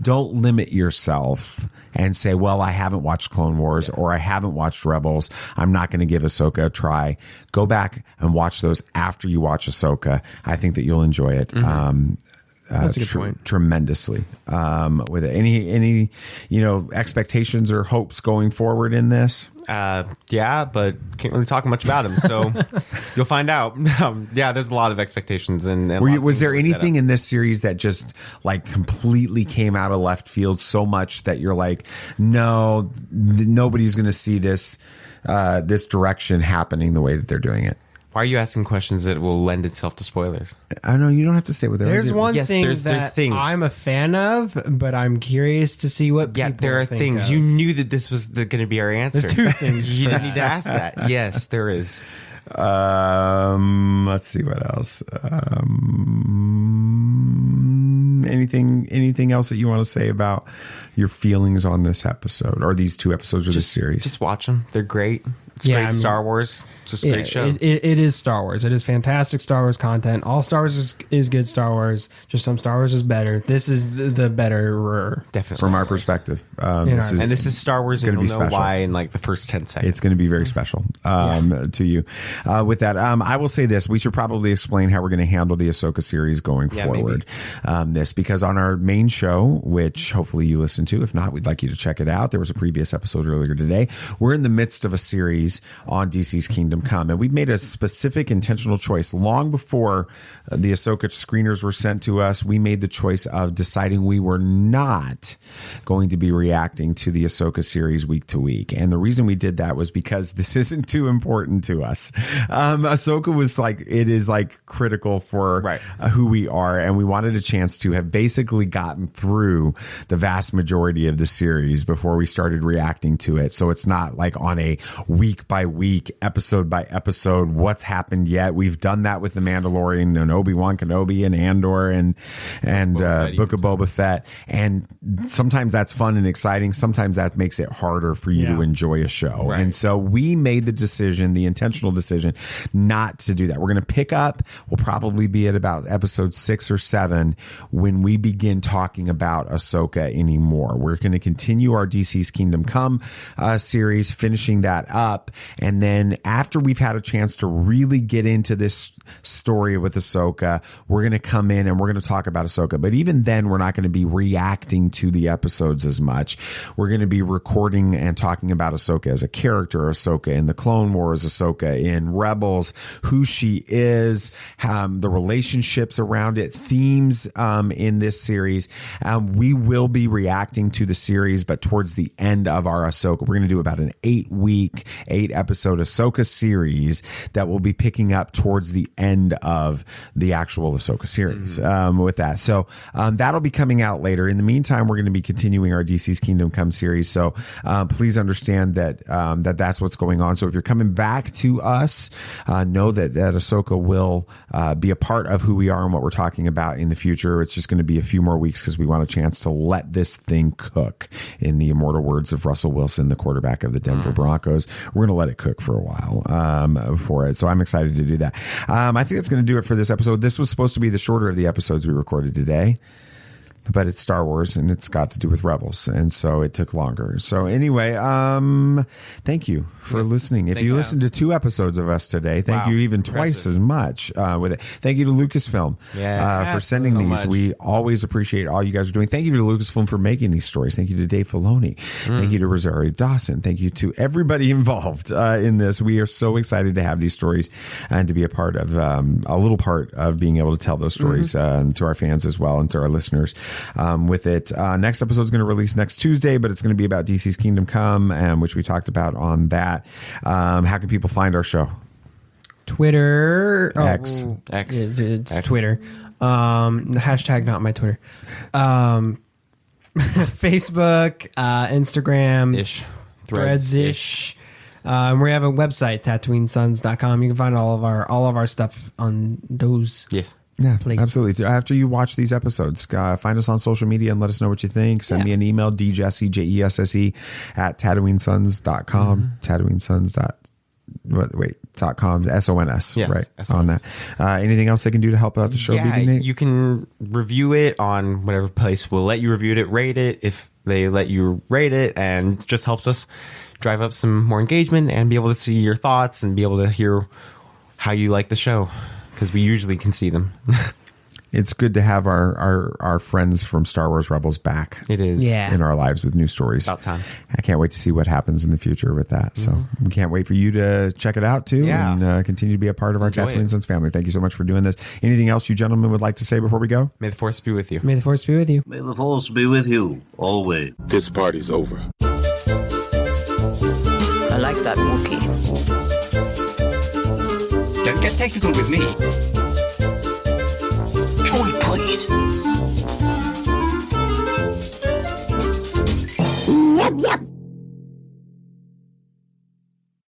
limit yourself and say, well, I haven't watched Clone Wars or I haven't watched Rebels, I'm not going to give Ahsoka a try. Go back and watch those after you watch Ahsoka. I think that you'll enjoy it. That's a good point. Tremendously. With it. Any expectations or hopes going forward in this? Yeah, but can't really talk much about him, so you'll find out. There's a lot of expectations. And was there anything in this series that just like completely came out of left field so much that you're like, no, nobody's going to see this direction happening the way that they're doing it? Why are you asking questions that will lend itself to spoilers? I know you don't have to say what they're. There's one thing there's things I'm a fan of, but I'm curious to see what. Yeah, there are things. You knew that this was going to be our answer. There's 2 things. You didn't need to ask that. Yes, there is. Let's see what else. Anything else that you want to say about your feelings on this episode or these 2 episodes of this series? Just watch them. They're great. It's great Star Wars. Just a great show. It is Star Wars. It is fantastic Star Wars content. All Star Wars is good Star Wars. Just some Star Wars is better. This is the better. Definitely. From our perspective. This is Star Wars, and you'll know why in like the first 10 seconds. It's going to be very special to you. With that, I will say this. We should probably explain how we're going to handle the Ahsoka series going forward. Because on our main show, which hopefully you listen to, if not, we'd like you to check it out. There was a previous episode earlier today. We're in the midst of a series on DC's Kingdom Come, and we've made a specific intentional choice. Long before the Ahsoka screeners were sent to us, we made the choice of deciding we were not going to be reacting to the Ahsoka series week to week. And the reason we did that was because this isn't too important to us. Ahsoka was it is critical for who we are, and we wanted a chance to have basically gotten through the vast majority of the series before we started reacting to it. So it's not like on a week by week, episode by episode, what's happened yet. We've done that with The Mandalorian and Obi-Wan Kenobi and Andor and Book of Boba Fett. And sometimes that's fun and exciting. Sometimes that makes it harder for you to enjoy a show. Right. And so we made the intentional decision not to do that. We're going to pick up. We'll probably be at about episode 6 or 7 when we begin talking about Ahsoka anymore. We're going to continue our DC's Kingdom Come series, finishing that up. And then after we've had a chance to really get into this story with Ahsoka, we're going to come in and we're going to talk about Ahsoka. But even then, we're not going to be reacting to the episodes as much. We're going to be recording and talking about Ahsoka as a character, Ahsoka in the Clone Wars, Ahsoka in Rebels, who she is, the relationships around it, themes in this series. We will be reacting to the series, but towards the end of our Ahsoka, we're going to do about an 8-episode Ahsoka series that will be picking up towards the end of the actual Ahsoka series with that. So that'll be coming out later. In the meantime, we're going to be continuing our DC's Kingdom Come series. So please understand that that's what's going on. So if you're coming back to us, know that Ahsoka will be a part of who we are and what we're talking about in the future. It's just going to be a few more weeks because we want a chance to let this thing cook, in the immortal words of Russell Wilson, the quarterback of the Denver Broncos. We're going to let it cook for a while for it. So I'm excited to do that. I think that's going to do it for this episode. This was supposed to be the shorter of the episodes we recorded today, but it's Star Wars and it's got to do with Rebels, and so it took longer. So anyway, thank you for listening. If you listened to 2 episodes of us today, thank you even twice as much with it. Thank you to Lucasfilm for sending these. Much. We always appreciate all you guys are doing. Thank you to Lucasfilm for making these stories. Thank you to Dave Filoni. Thank you to Rosario Dawson. Thank you to everybody involved in this. We are so excited to have these stories and to be a part of a little part of being able to tell those stories to our fans as well and to our listeners. With it. Next episode is going to release next Tuesday, but it's going to be about DC's Kingdom Come, which we talked about on that. How can people find our show? Twitter. X. It's Twitter. Hashtag not my Twitter. Facebook, Instagram. Ish. Threads-ish. We have a website, TatooineSons.com. You can find all of our stuff on those. Yes. Yeah, place. Absolutely. After you watch these episodes, find us on social media and let us know what you think. Send me an email, djesse, Jesse, at TatooineSons.com. TatooineSons.com, SONS, yes, right? SONS. On that. Anything else they can do to help out the show? You can review it on whatever place will let you review it, rate it if they let you rate it, and it just helps us drive up some more engagement and be able to see your thoughts and be able to hear how you like the show, because we usually can see them. It's good to have our friends from Star Wars Rebels back. It is. In our lives with new stories. About time. I can't wait to see what happens in the future with that. So we can't wait for you to check it out too and continue to be a part of our Tatooine Sons family. Thank you so much for doing this. Anything else you gentlemen would like to say before we go? May the Force be with you. May the Force be with you. May the Force be with you always. This party's over. I like that Wookiee. Don't get technical with me.